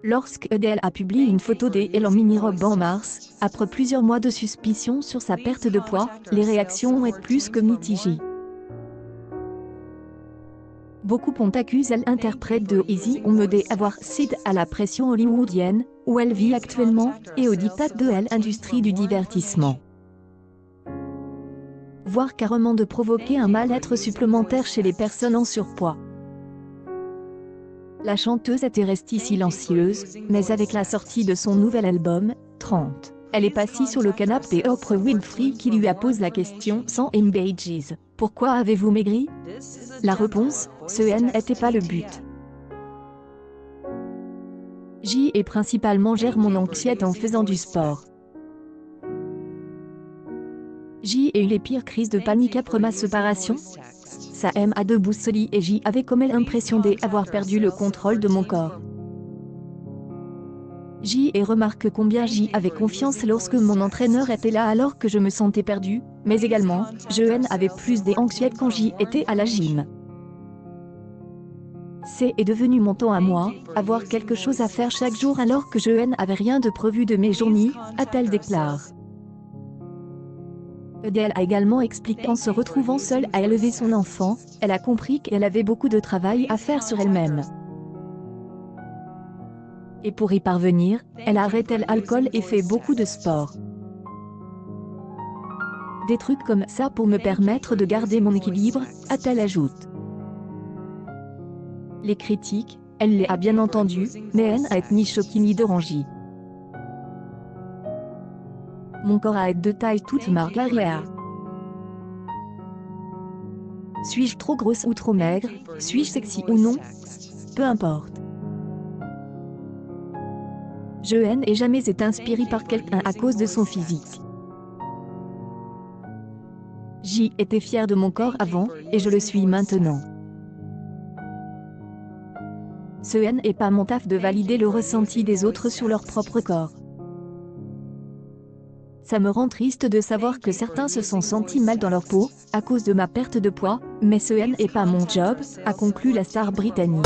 Lorsque Adele a publié une photo d'elle en mini-robe en mars, après plusieurs mois de suspicion sur sa perte de poids, les réactions ont été plus que mitigées. Beaucoup ont accusé l'interprète de Easy on me d'avoir cédé à la pression hollywoodienne, où elle vit actuellement, et au diktat de l'industrie du divertissement. Voire carrément de provoquer un mal-être supplémentaire chez les personnes en surpoids. La chanteuse était restée silencieuse, mais avec la sortie de son nouvel album, 30, elle est assise sur le canapé d'Oprah Winfrey qui lui a posé la question sans embages. Pourquoi avez-vous maigri? La réponse, ce n'était pas le but. J et principalement gère mon anxiété en faisant du sport. J a eu les pires crises de panique après ma séparation. Ça m'a déboussolé et J avait comme l'impression d'avoir perdu le contrôle de mon corps. J et remarque combien J avait confiance lorsque mon entraîneur était là alors que je me sentais perdu, mais également, je avait plus d'anxiété quand J était à la gym. C'est devenu mon temps à moi, avoir quelque chose à faire chaque jour alors que je n'avais rien de prévu de mes journées, a-t-elle déclaré. Adele a également expliqué qu'en se retrouvant seule à élever son enfant, elle a compris qu'elle avait beaucoup de travail à faire sur elle-même. Et pour y parvenir, elle a arrêté l'alcool et fait beaucoup de sport. Des trucs comme ça pour me permettre de garder mon équilibre, a-t-elle ajouté. Les critiques, elle les a bien entendues, mais elle n'a été ni choquée ni dérangée. Mon corps a été de taille toute marque l'arrière. Suis-je trop grosse ou trop maigre? Suis-je sexy ou non? Peu importe. Je n'ai jamais été inspirée par quelqu'un à cause de son physique. J'y étais fière de mon corps avant, et je le suis maintenant. Ce n'est pas mon taf de valider le ressenti des autres sur leur propre corps. Ça me rend triste de savoir que certains se sont sentis mal dans leur peau, à cause de ma perte de poids, mais ce n'est pas mon job, a conclu la star britannique.